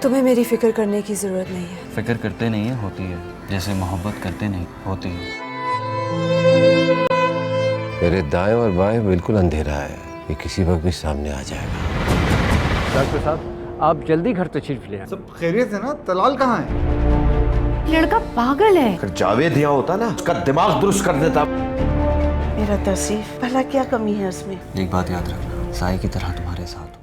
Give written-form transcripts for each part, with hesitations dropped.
तुम्हें मेरी फिक्र करने की जरूरत नहीं है। फिक्र करते नहीं है, होती है। जैसे मोहब्बत करते नहीं, होती है। मेरे दाएं और बाएं बिल्कुल अंधेरा है, ये किसी वक्त भी सामने आ जाएगा। डॉक्टर साहब, आप जल्दी घर तशरीफ ले आए। सब खैरियत है ना? तलाल कहाँ है? लड़का पागल है। अगर जावेद यहाँ होता ना, उसका दिमाग दुरुस्त कर देता। मेरा तौसीफ, भला क्या कमी है उसमें? एक बात याद रखना, साई की तरह तुम्हारे साथ हूँ।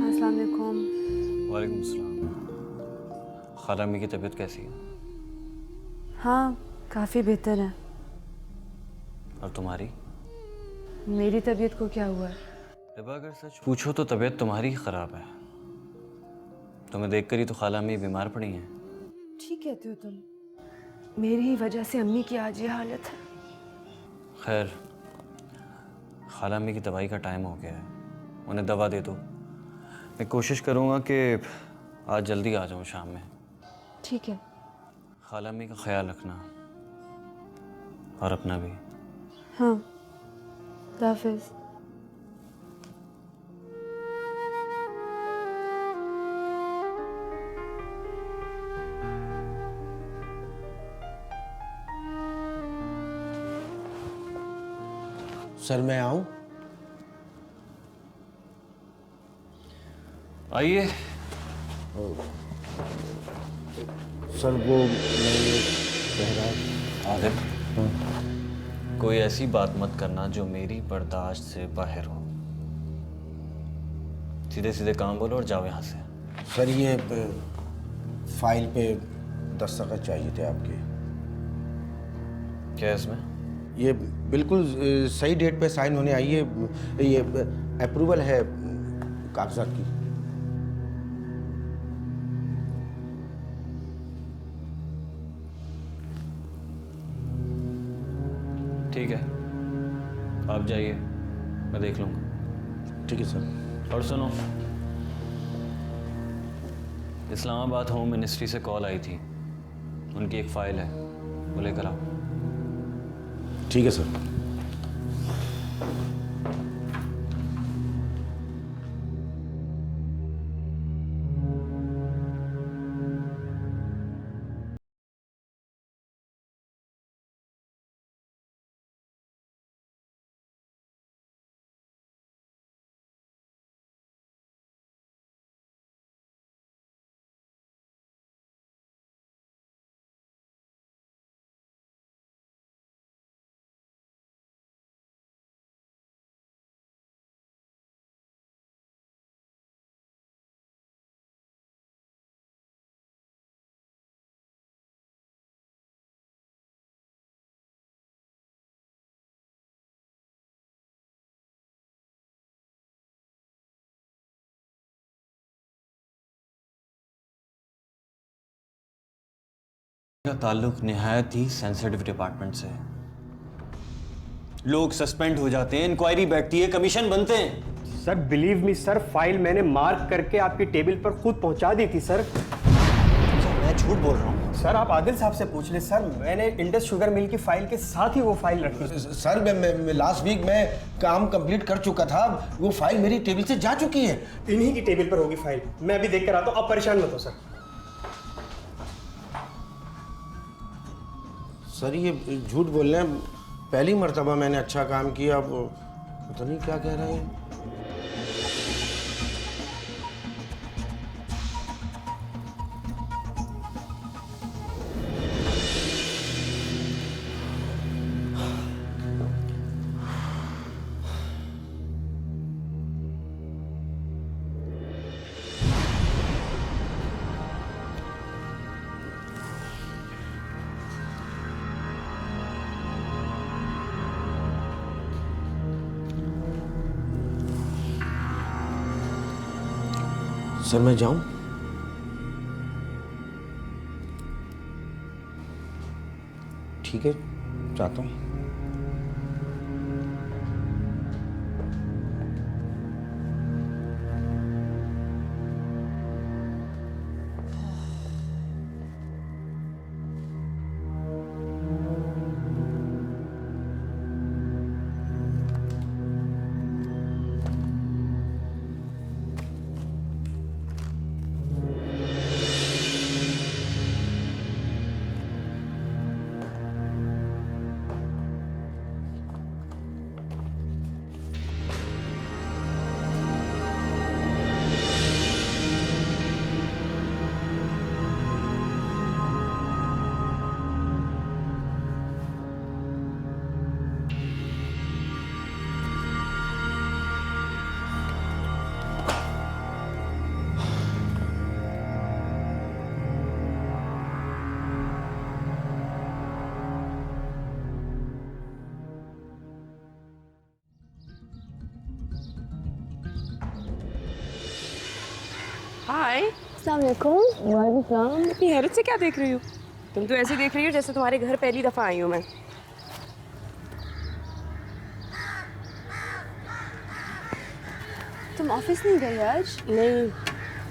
अस्सलाम वालेकुम। वालेकुम अस्सलाम। खाला अम्मी की तबीयत कैसी है? हाँ, काफ़ी बेहतर है। और तुम्हारी? मेरी तबीयत को क्या हुआ है? हिबा, अगर सच पूछो तो तबीयत तुम्हारी ही ख़राब है। तुम्हें देखकर ही तो खाला अम्मी बीमार पड़ी हैं। ठीक कहते हो तुम। मेरी ही वजह से अम्मी की आज ये हालत है। खैर, खाला अम्मी की दवाई का टाइम हो गया है, उन्हें दवा दे दो। मैं कोशिश करूँगा कि आज जल्दी आ जाऊँ शाम में। ठीक है। खाला अम्मी का ख्याल रखना, और अपना भी। हाँ, हाफिज़। सर मैं आऊं? आइए। सर वो मैं ये कह रहा। आदिब, कोई ऐसी बात मत करना जो मेरी बर्दाश्त से बाहर हो। सीधे सीधे काम बोलो और जाओ यहाँ से। सर ये फाइल पे दस्तखत चाहिए थे आपके। क्या है इसमें? ये बिल्कुल सही डेट पे साइन होने आई है। ये अप्रूवल है कागजात की। ठीक है, आप जाइए, मैं देख लूँगा। ठीक है सर। और सुनो, इस्लामाबाद होम मिनिस्ट्री से कॉल आई थी, उनकी एक फ़ाइल है, वो लेकर आओ। ठीक है सर। का ताल्लुक निहायत ही सेंसिटिव डिपार्टमेंट से है। लोग सस्पेंड हो जाते हैं, इंक्वायरी बैठती है, कमीशन बनते हैं। Sir believe me sir, file मैंने मार्क करके आपकी टेबल पर खुद पहुंचा दी थी सर। मैं झूठ बोल रहा हूँ? सर आप आदिल साहब से पूछ ले सर, मैंने इंडस शुगर मिल की फाइल के साथ ही वो फाइल रखी। सर मैं लास्ट वीक मैं काम कंप्लीट कर चुका था, वो फाइल मेरी टेबल से जा चुकी है। इन्हीं की टेबल पर होगी फाइल, मैं अभी देख कर आता हूँ, आप परेशान मत हो सर। सर ये झूठ बोल रहे हैं, पहली मर्तबा मैंने अच्छा काम किया, अब पता नहीं क्या कह रहे हैं। सर मैं जाऊं? ठीक है, जाता हूं। हाय, अस्सलाम वालेकुम। वालेकुम सलाम। इतनी हैरत से क्या देख रही हो? तुम तो ऐसे देख रही हो जैसे तुम्हारे घर पहली दफ़ा आई हूँ मैं। तुम ऑफिस नहीं गई आज? नहीं,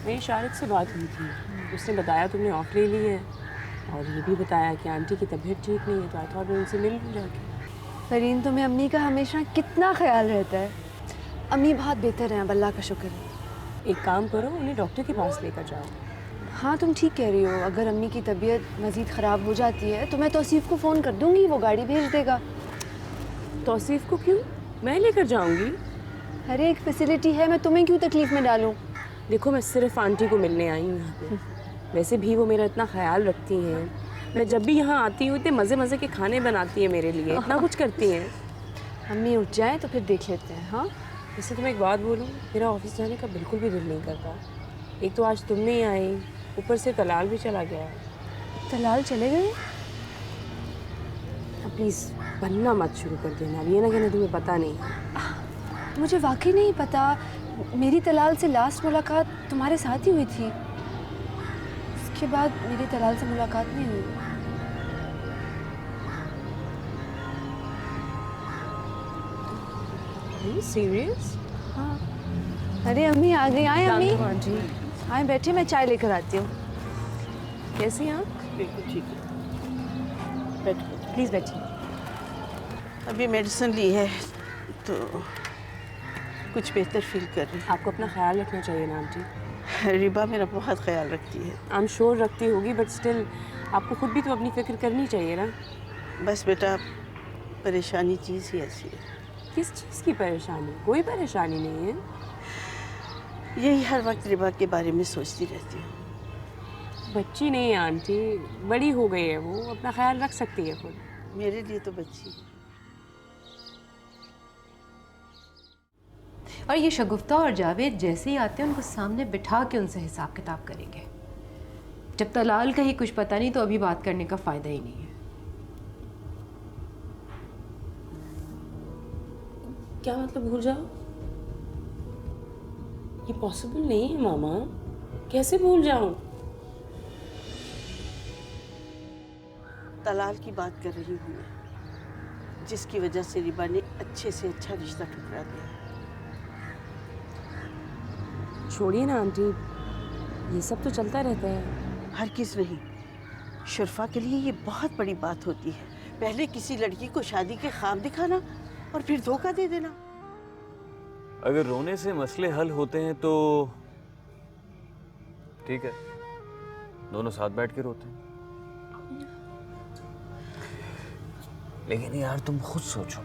मेरी शारिक से बात हुई थी, उसने बताया तुमने ऑफ ले ली है और ये भी बताया कि आंटी की तबीयत ठीक नहीं है, तो आई थॉट मैं उनसे मिल लूँ जाके। फरीन, तुम्हें अम्मी का हमेशा कितना ख्याल रहता है। अम्मी बहुत बेहतर हैं, अब अल्लाह का शुक्र है। एक काम करो, उन्हें डॉक्टर के पास लेकर जाओ। हाँ तुम ठीक कह रही हो, अगर अम्मी की तबीयत मज़ीद ख़राब हो जाती है तो मैं तौसीफ़ को फ़ोन कर दूँगी, वो गाड़ी भेज देगा। तौसीफ़ को क्यों? मैं लेकर जाऊँगी। हर एक फैसिलिटी है, मैं तुम्हें क्यों तकलीफ़ में डालूँ? देखो मैं सिर्फ आंटी को मिलने आई हूँ यहाँ पे, वैसे भी वो मेरा इतना ख्याल रखती हैं। मैं जब भी यहाँ आती हूँ इतने मज़े मज़े के खाने बनाती है मेरे लिए, इतना कुछ करती हैं। अम्मी उठ जाएँ तो फिर देख लेते हैं। हाँ वैसे तुम्हें एक बात बोलूँ, मेरा ऑफिस जाने का बिल्कुल भी दिल नहीं करता। एक तो आज तुम नहीं आई, ऊपर से तलाल भी चला गया। तलाल चले गए? प्लीज़ बनना मत शुरू कर देना, अब ये ना कहना तुम्हें पता नहीं। मुझे वाकई नहीं पता, मेरी तलाल से लास्ट मुलाकात तुम्हारे साथ ही हुई थी, उसके बाद मेरी तलाल से मुलाकात नहीं हुई। सीरियस? हाँ। अरे अम्मी आ गई। आए अम्मी, आए बैठे, मैं चाय लेकर आती हूँ। कैसी आप? बिल्कुल ठीक है, बैठो। प्लीज़ बैठिए। अभी मेडिसिन ली है तो कुछ बेहतर फील कर रही आपको अपना ख्याल रखना चाहिए ना आंटी। हूँ। रिबा मेरा बहुत ख्याल रखती है। आई एम श्योर रखती होगी, बट स्टिल आपको खुद भी तो अपनी फिक्र करनी चाहिए ना। बस बेटा, परेशानी चीज़ ही ऐसी है। किस चीज़ की परेशानी? कोई परेशानी नहीं है। यही हर वक्त रिबा के बारे में सोचती रहती हूँ। बच्ची नहीं है आंटी, बड़ी हो गई है, वो अपना ख्याल रख सकती है खुद। मेरे लिए तो बच्ची है। और ये शगुफ्ता और जावेद जैसे ही आते हैं उनको सामने बिठा के उनसे हिसाब किताब करेंगे। जब तलाल का ही कुछ पता नहीं तो अभी बात करने का फ़ायदा ही नहीं है। क्या मतलब भूल जाओ? ये पॉसिबल नहीं है मामा, कैसे भूल जाऊं? तलाल की बात कर रही हूँ मैं, जिसकी वजह से रिबा ने अच्छे से अच्छा रिश्ता ठुकरा दिया। छोड़िए ना आंटी, ये सब तो चलता रहता है। हर किस नहीं, शुरफा के लिए ये बहुत बड़ी बात होती है। पहले किसी लड़की को शादी के ख्वाब दिखाना और फिर धोखा दे देना। अगर रोने से मसले हल होते हैं तो ठीक है, दोनों साथ बैठ के रोते हैं। लेकिन यार तुम खुद सोचो,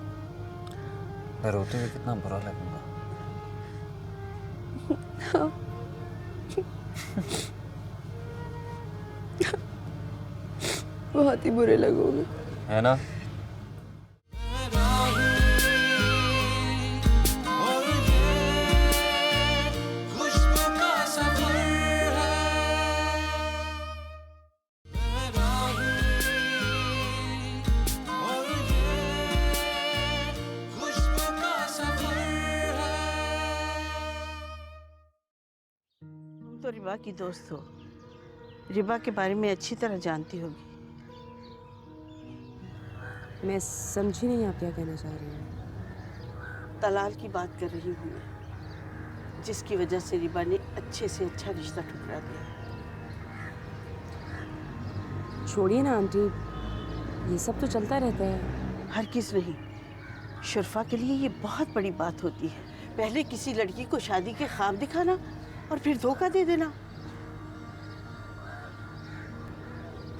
मैं रोते हुए कितना बुरा लगूंगा। बहुत ही बुरे लगोगे, है ना? तुम तो रिबा की दोस्त हो, रिबा के बारे में अच्छी तरह जानती होगी। मैं समझी नहीं आप क्या कहना चाह रही हैं। तलाल की बात कर रही हूँ मैं, जिसकी वजह से रिबा ने अच्छे से अच्छा रिश्ता ठुकरा दिया। छोड़िए ना आंटी, ये सब तो चलता रहता है। हर किस नहीं, शुरफा के लिए ये बहुत बड़ी बात होती है। पहले किसी लड़की को शादी के ख्वाब दिखाना और फिर धोखा दे देना।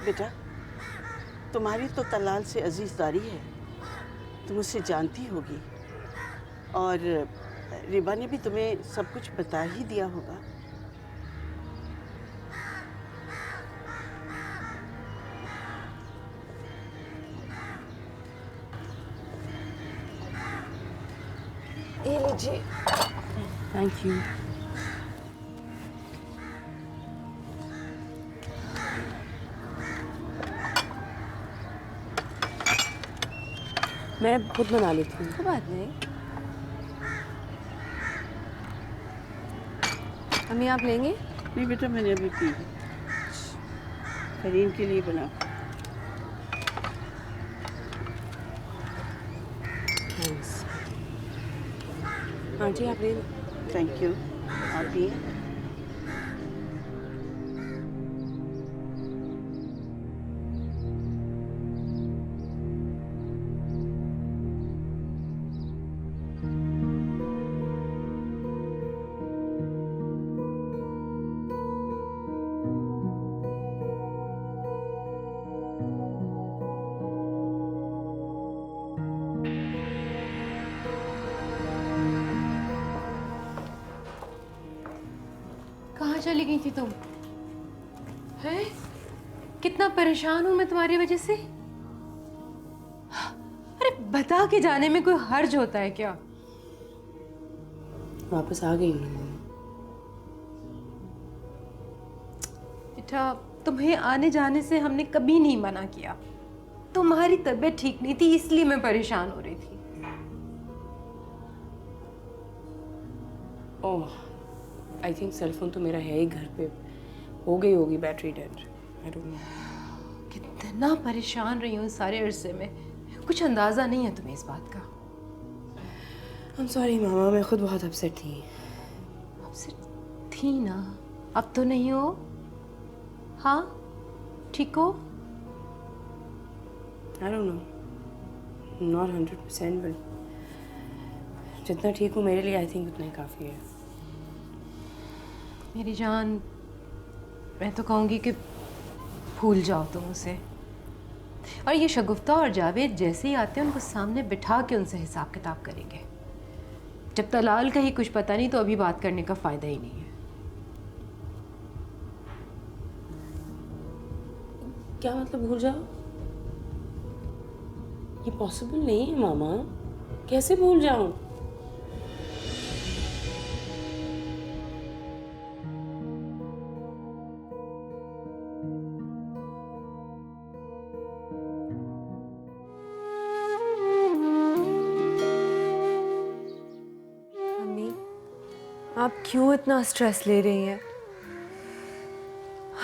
बेटा, तुम्हारी तो तलाल से अजीजदारी है, तुम उसे जानती होगी, और रिबा ने भी तुम्हें सब कुछ बता ही दिया होगा। ये लीजिए। Thank you. मैं खुद बना लेती हूँ। कोई बात नहीं। अम्मी आप लेंगे? नहीं बेटा, मैंने अभी पी है। करीम के लिए बना। थैंक्स आंटी, आप ले लो। Thank you. आप भी? कहाँ चली गई थी तुम? हैं? कितना परेशान हूं मैं तुम्हारी वजह से। अरे बता के जाने में कोई हर्ज होता है क्या? वापस आ गई हूँ। बेटा, तुम्हें आने जाने से हमने कभी नहीं मना किया। तुम्हारी तबीयत ठीक नहीं थी, इसलिए मैं परेशान हो रही थी। ओह, आई थिंक सेलफोन तो मेरा है ही घर पे, हो गई होगी battery dead. I don't know. कितना परेशान रही हूँ इस सारे अरसे में, कुछ अंदाजा नहीं है तुम्हें इस बात का। आई एम सॉरी मामा, मैं खुद बहुत अपसेट थी। अपसेट थी ना, अब तो नहीं हो? हाँ, ठीक हो? I don't know, not 100%, but जितना ठीक हूँ मेरे लिए आई थिंक उतना ही काफ़ी है। मेरी जान, मैं तो कहूँगी कि भूल जाओ तुम उसे। और ये शगुफ्ता और जावेद जैसे ही आते हैं उनको सामने बिठा के उनसे हिसाब किताब करेंगे। जब तलाल का ही कुछ पता नहीं तो अभी बात करने का फ़ायदा ही नहीं है। क्या मतलब भूल जाओ? ये पॉसिबल नहीं है मामा, कैसे भूल जाऊं? आप क्यों इतना स्ट्रेस ले रही हैं?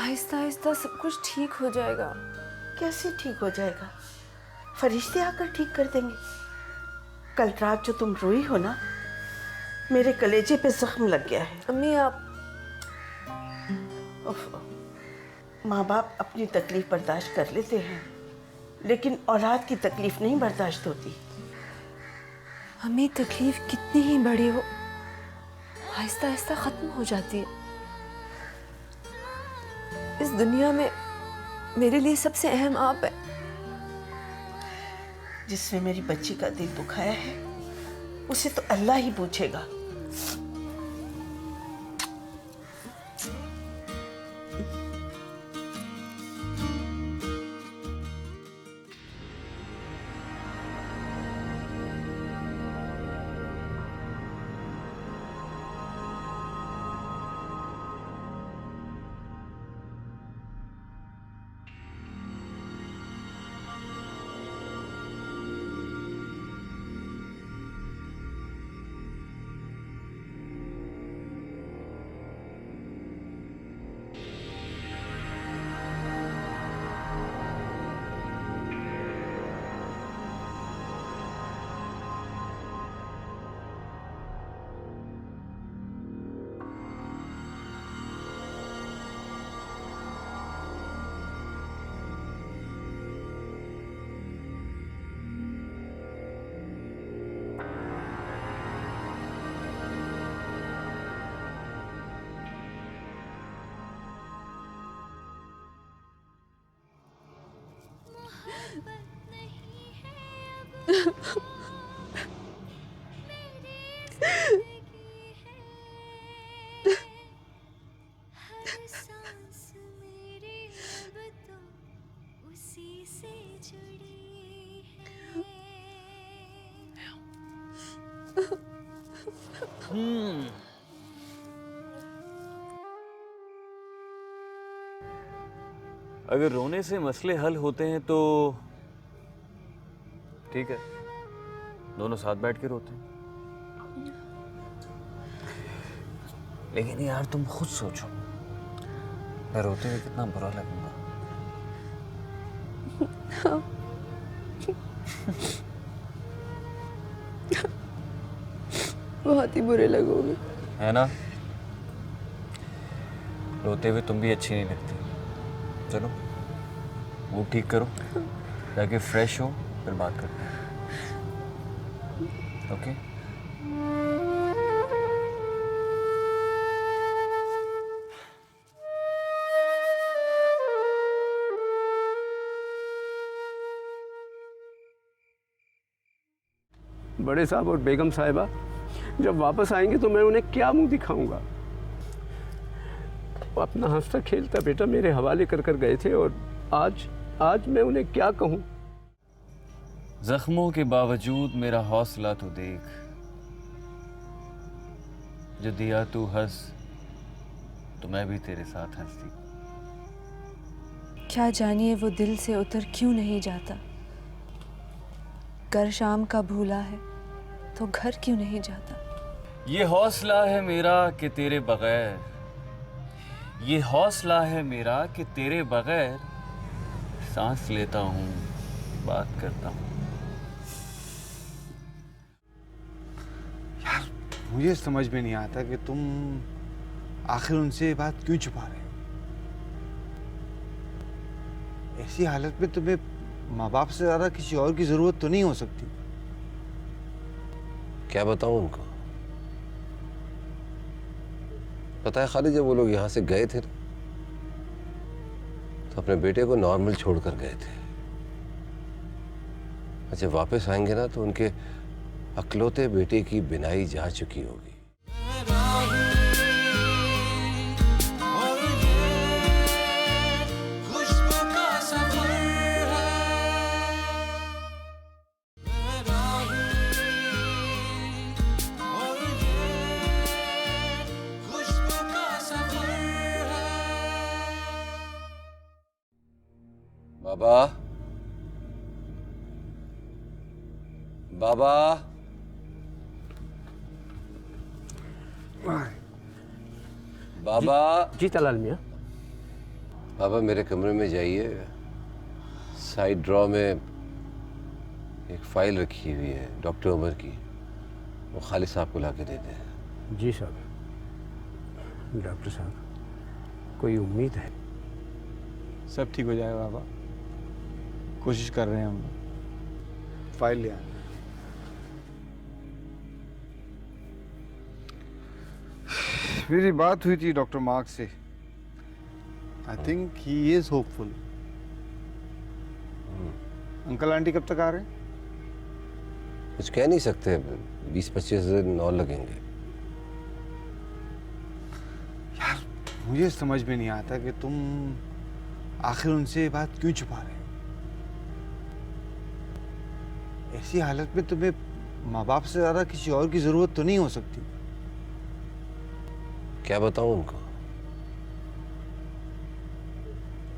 आहिस्ता आहिस्ता सब कुछ ठीक हो जाएगा। कैसे ठीक हो जाएगा? फरिश्ते आकर ठीक कर देंगे। कल रात जो तुम रोई हो ना, मेरे कलेजे पे जख्म लग गया है। अम्मी आप माँ बाप अपनी तकलीफ बर्दाश्त कर लेते हैं, लेकिन औलाद की तकलीफ नहीं बर्दाश्त होती। अम्मी तकलीफ कितनी ही बड़ी हो, आहिस्ता आहिस्ता ख़त्म हो जाती है। इस दुनिया में मेरे लिए सबसे अहम आप है। जिसने मेरी बच्ची का दिल दुखाया है, उसे तो अल्लाह ही पूछेगा। अगर रोने से मसले हल होते हैं तो ठीक है, दोनों साथ बैठ के रोते हैं। लेकिन यार तुम खुद सोचो, मैं रोते हुए कितना बुरा लगूंगा। बहुत ही बुरे लगोगे, है ना? रोते हुए तुम भी अच्छी नहीं लगती। चलो वो ठीक करो, ताकि फ्रेश हो, फिर बात करते हैं। ओके? बड़े साहब और बेगम साहिबा जब वापस आएंगे तो मैं उन्हें क्या मुंह दिखाऊंगा? वो अपना हंसता खेलता बेटा मेरे हवाले कर कर गए थे, और आज मैं उन्हें क्या कहूँ? जख्मों के बावजूद मेरा हौसला तो देख, जो दिया तू हंस तो मैं भी तेरे साथ हंसती। क्या जानिए वो दिल से उतर क्यों नहीं जाता। घर शाम का भूला है तो घर क्यों नहीं जाता। ये हौसला है मेरा कि तेरे बगैर, ये हौसला है मेरा कि तेरे बगैर सांस लेता हूँ, बात करता हूँ। यार मुझे समझ में नहीं आता कि तुम आखिर उनसे ये बात क्यों छुपा रहे हो। ऐसी हालत में तुम्हें माँ बाप से ज्यादा किसी और की जरूरत तो नहीं हो सकती। क्या बताऊं उनको? पता है खाली, जब वो लोग यहाँ से गए थे तो अपने बेटे को नॉर्मल छोड़कर गए थे। जब वापस आएंगे ना तो उनके अकलौते बेटे की बिनाई जा चुकी होगी। बाबा, बाबा, बाबा। जी तलाल मियाँ। बाबा मेरे कमरे में जाइए, साइड ड्रॉ में एक फाइल रखी हुई है डॉक्टर उमर की, वो खालिद साहब को ला के दे दें। जी साहब। डॉक्टर साहब, कोई उम्मीद है? सब ठीक हो जाएगा बाबा, कोशिश कर रहे हैं हम। फाइल ले आए। मेरी बात हुई थी डॉक्टर मार्क से। I think he is hopeful. Uncle aunty कब तक आ रहे हैं? कुछ कह नहीं सकते, 20-25 दिन और लगेंगे। यार मुझे समझ में नहीं आता कि तुम आखिर उनसे ये बात क्यों छुपा रहे हो। ऐसी हालत में तुम्हें माँ बाप से ज्यादा किसी और की जरूरत तो नहीं हो सकती। क्या बताऊं उनको?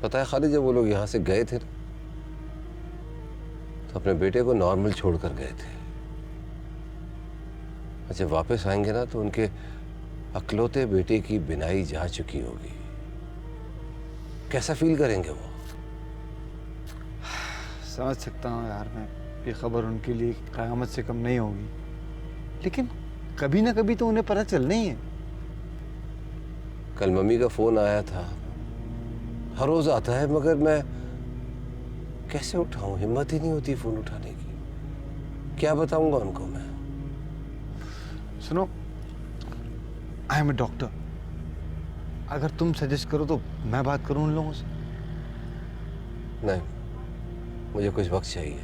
पता है खालिद, जब वो लोग यहाँ से गए थे तो अपने बेटे को नॉर्मल छोड़कर गए थे। जब वापस आएंगे ना तो उनके अकलौते बेटे की बिनाई जा चुकी होगी। कैसा फील करेंगे वो? समझ सकता हूँ यार मैं, ये खबर उनके लिए क़यामत से कम नहीं होगी, लेकिन कभी ना कभी तो उन्हें पता चलना ही है। कल मम्मी का फोन आया था, हर रोज आता है, मगर मैं कैसे उठाऊं? हिम्मत ही नहीं होती फोन उठाने की। क्या बताऊंगा उनको मैं? सुनो, आई एम ए डॉक्टर। अगर तुम सजेस्ट करो तो मैं बात करूं उन लोगों से। नहीं, मुझे कुछ वक्त चाहिए।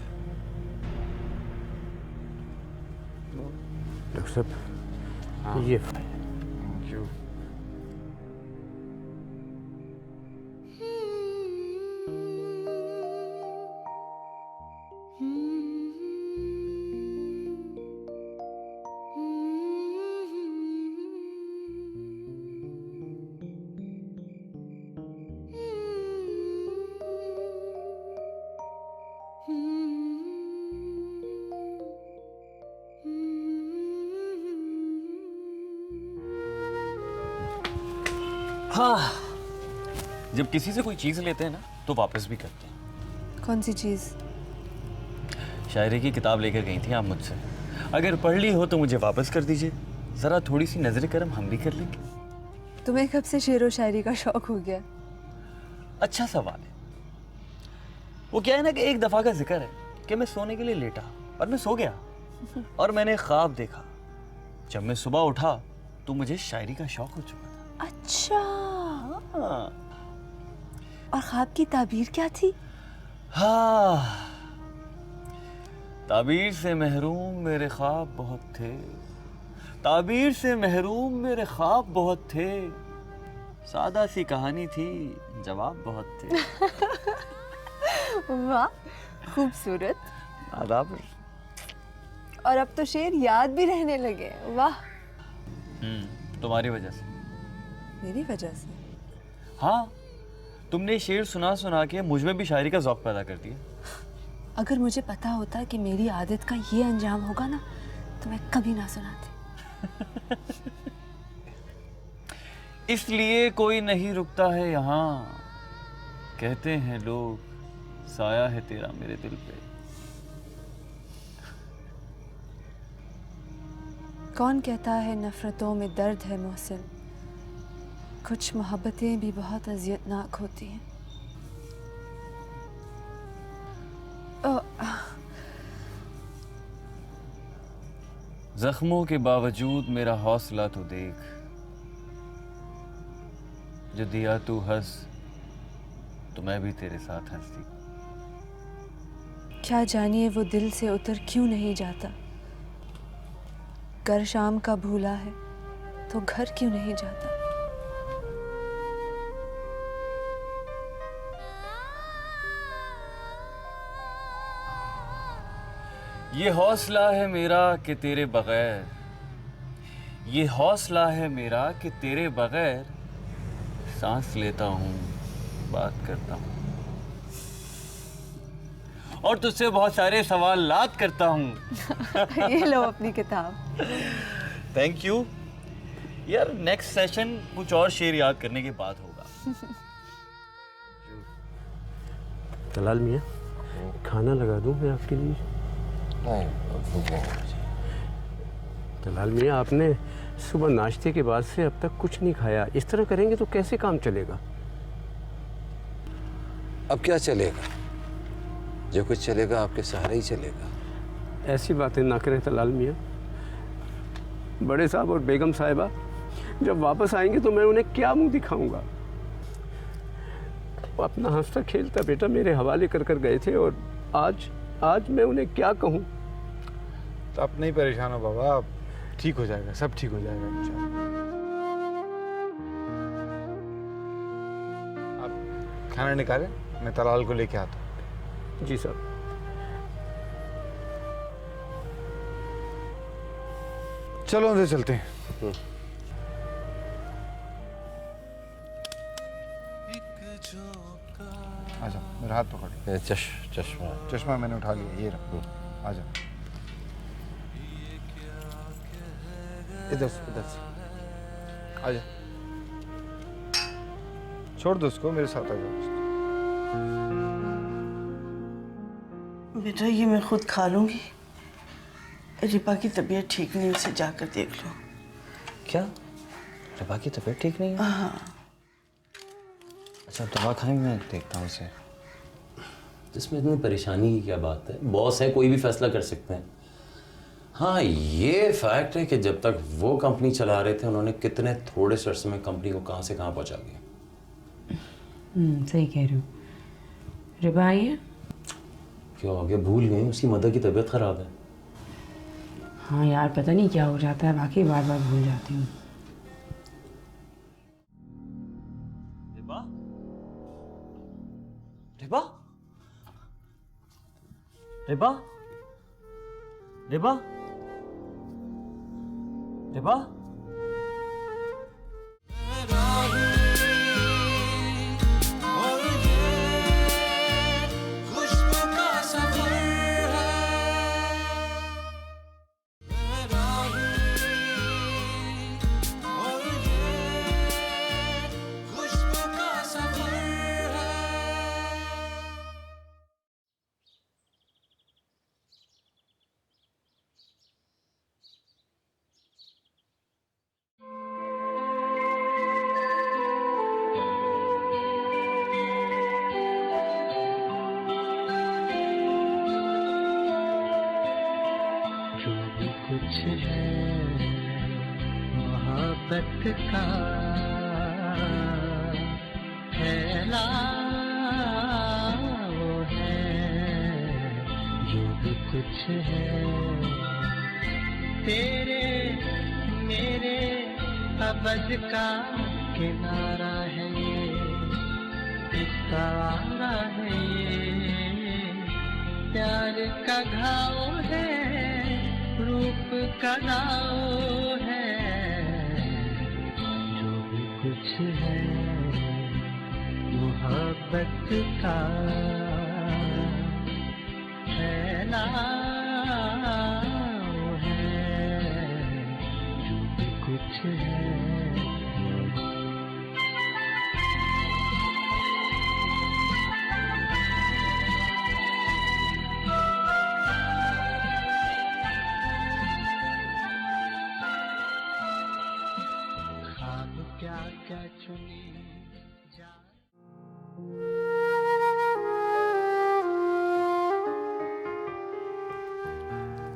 डॉक्टर साहब, ये फाइल। Thank you. हाँ, जब किसी से कोई चीज़ लेते हैं ना तो वापस भी करते हैं। कौन सी चीज़? शायरी की किताब लेकर गई थी आप मुझसे, अगर पढ़ ली हो तो मुझे वापस कर दीजिए। ज़रा थोड़ी सी नजर करम हम भी कर लेंगे। तुम्हें कब से शेर व शायरी का शौक हो गया? अच्छा सवाल है। वो क्या है ना कि एक दफ़ा का जिक्र है कि मैं सोने के लिए लेटा और मैं सो गया और मैंने ख्वाब देखा। जब मैं सुबह उठा तो मुझे शायरी का शौक हो चुका था। अच्छा, हाँ। और ख्वाब की ताबीर क्या थी? हाँ, ताबीर से महरूम मेरे ख्वाब बहुत थे, ताबीर से महरूम मेरे ख्वाब बहुत थे, सादा सी कहानी थी, जवाब बहुत थे। वाह, खूबसूरत। आदाब। और अब तो शेर याद भी रहने लगे। वाह। तुम्हारी वजह से। मेरी वजह से? हाँ, तुमने शेर सुना सुना के मुझ में भी शायरी का ज़ौक़ पैदा कर दिया। अगर मुझे पता होता कि मेरी आदत का ये अंजाम होगा ना तो मैं कभी ना सुनाती। इसलिए कोई नहीं रुकता है यहाँ, कहते हैं लोग साया है तेरा मेरे दिल पे। कौन कहता है नफरतों में दर्द है मोहसिन, कुछ मोहब्बतें भी बहुत अजियतनाक होती हैं। जख्मों के बावजूद मेरा हौसला तो देख, जो दिया तू हंस तो मैं भी तेरे साथ हंसती। क्या जानिए वो दिल से उतर क्यों नहीं जाता, घर शाम का भूला है तो घर क्यों नहीं जाता। ये हौसला है मेरा कि तेरे बगैर, ये हौसला है मेरा कि तेरे बगैर सांस लेता हूँ, बात करता हूँ और तुझसे बहुत सारे सवालात करता हूँ। ये लो अपनी किताब। थैंक यू यार। नेक्स्ट सेशन कुछ और शेर याद करने के बाद होगा। तलाल मियाँ, खाना लगा दूं मैं आपके लिए? नहीं, भूख नहीं है मुझे। दलाल मियाँ, आपने सुबह नाश्ते के बाद से अब तक कुछ नहीं खाया। इस तरह करेंगे तो कैसे काम चलेगा? अब क्या चलेगा? जो कुछ चलेगा आपके सहारे ही चलेगा। ऐसी बातें ना करें दलाल मियाँ। बड़े साहब और बेगम साहिबा जब वापस आएंगे तो मैं उन्हें क्या मुंह दिखाऊंगा? वो अपना हंसता खेलता बेटा मेरे हवाले कर कर गए थे, और आज मैं उन्हें क्या कहूँ? तो आप नहीं परेशान हो बाबा, आप ठीक हो जाएगा, सब ठीक हो जाएगा इंशाल्लाह। आप खाना निकालें, मैं तलाल को लेके आता हूँ। जी साहब। चलो अंदर चलते हैं। आजा, मेरा हाथ पकड़। ये चश्मा चश्मा मैंने उठा लिया, ये रखो। आजा, इधर से आजा। छोड़ दो उसको, मेरे साथ आ जाओ। बेटा ये मैं खुद खा लूंगी। रिपा की तबीयत ठीक नहीं, उसे जाकर देख लो। क्या रिबा की तबीयत ठीक नहीं है? हाँ। अच्छा, दवा खाने में देखता हूँ उसे। इसमें इतनी परेशानी की क्या बात है? बॉस है, कोई भी फैसला कर सकते हैं। हाँ, ये फैक्ट है कि जब तक वो कंपनी चला रहे थे उन्होंने कितने थोड़े से अर्से में कंपनी को कहाँ से कहाँ पहुँचा दिया। सही कह रहे हो। रिबा आई है? क्यों आगे भूल गई? उसकी मदर की तबीयत खराब है। हाँ यार, पता नहीं क्या हो जाता है, वाकई बार बार भूल जाती हूँ। रिबा? रिबा? रिबा? रिबा? रिबा? कुछ है मोहब्बत का फैला वो है, जो भी कुछ है तेरे मेरे अबद का किनारा है ये, इशारा है ये, प्यार का घाव है, रूप का नाव है, जो भी कुछ है मोहब्बत का फैलाव है, जो भी कुछ है।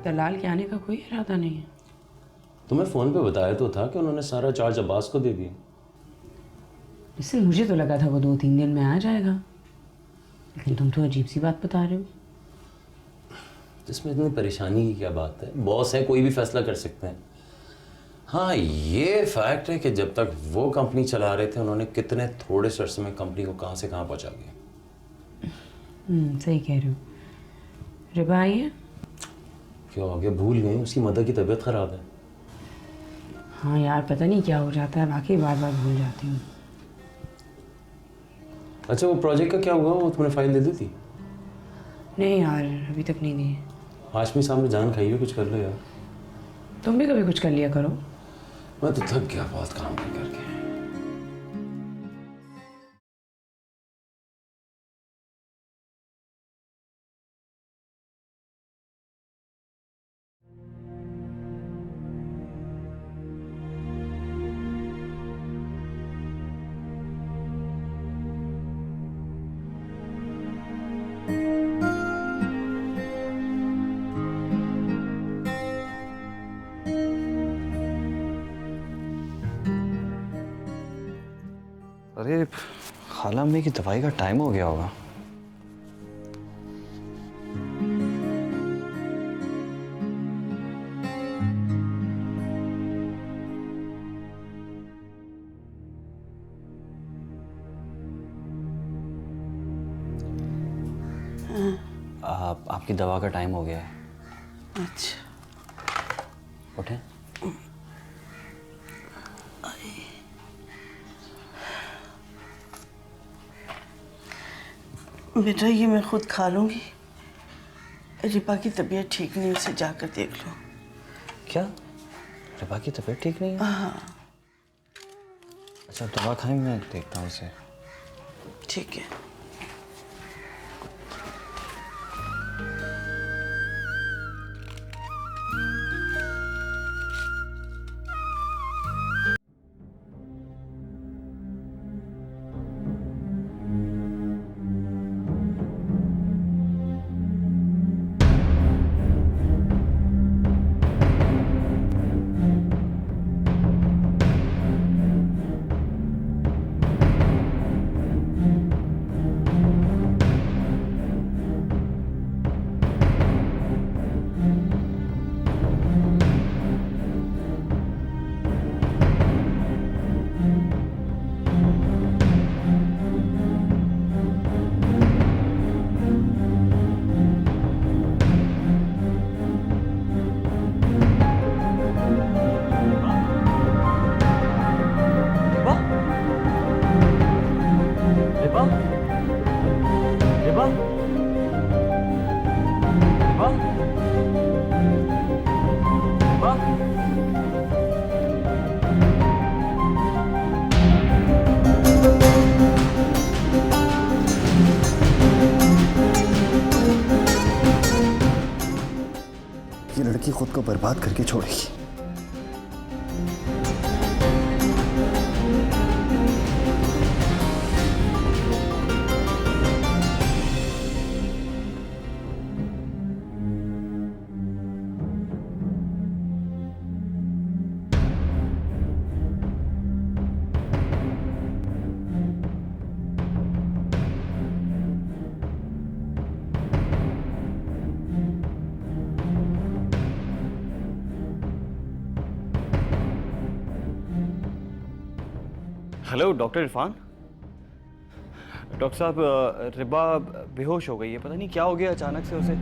दलाल के आने का कोई इरादा नहीं है। तुम्हें फ़ोन पे बताया तो था कि उन्होंने सारा चार्ज अब्बास को दे दिया। इससे मुझे तो लगा था वो 2-3 दिन में आ जाएगा, लेकिन तुम तो अजीब सी बात बता रहे हो। इसमें इतनी परेशानी की क्या बात है? बॉस है, कोई भी फैसला कर सकते हैं। हाँ, ये फैक्ट है कि जब तक वो कंपनी चला रहे थे उन्होंने कितने थोड़े से अर्से में कंपनी को कहाँ से कहाँ पहुँचा दिया। सही कह रहे हो। रिबा आई है? क्यों आगे भूल गई? उसकी मदर की तबीयत खराब है। हाँ यार, पता नहीं क्या हो जाता है, वाकई बार बार भूल जाती हूँ। अच्छा, वो प्रोजेक्ट का क्या हुआ? वो तुमने फाइल दे दी थी? नहीं यार, अभी तक नहीं दी। हाशमी सामने जान खाइए, कुछ कर लो यार। तुम भी कभी कुछ कर लिया करो। मैं तो थक गया बहुत काम करके। अरे खाला अम्मी की दवाई का टाइम हो गया होगा। आपकी दवा का टाइम हो गया है। अच्छा उठें। बेटा ये मैं खुद खा लूंगी। रिपा की तबीयत ठीक नहीं, उसे जाकर देख लो। क्या रिपा की तबीयत ठीक नहीं है? हाँ अच्छा दवा खाएं, मैं देखता हूँ उसे। ठीक है। ये लड़की खुद को बर्बाद करके छोड़ेगी। Hello doctor Irfan. डॉक्टर साहब रिबा बेहोश हो गई है, पता नहीं क्या हो गया अचानक से उसे।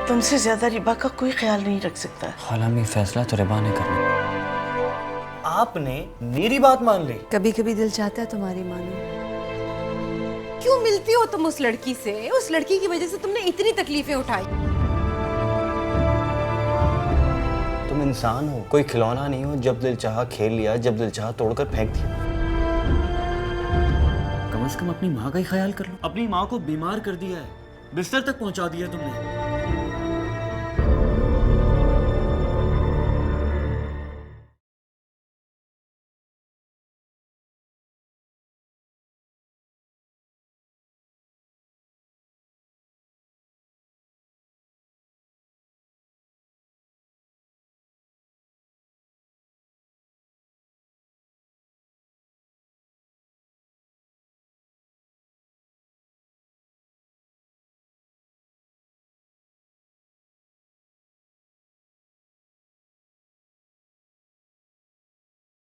तुमसे ज्यादा रिबा का कोई ख्याल नहीं रख सकता। खाला अम्मी फैसला तो रिबा ने करना। आपने मेरी बात मान ली। कभी कभी दिल चाहता है तुम्हारी मानो। क्यों मिलती हो तुम उस लड़की से? उस लड़की की वजह से तुमने इतनी तकलीफें उठाई। तुम इंसान हो, कोई खिलौना नहीं हो। जब दिल चाहा खेल लिया, जब दिल चाहा तोड़कर फेंक दिया। कम से कम अपनी माँ का ही ख्याल कर लो। अपनी माँ को बीमार कर दिया है, बिस्तर तक पहुंचा दिया तुमने।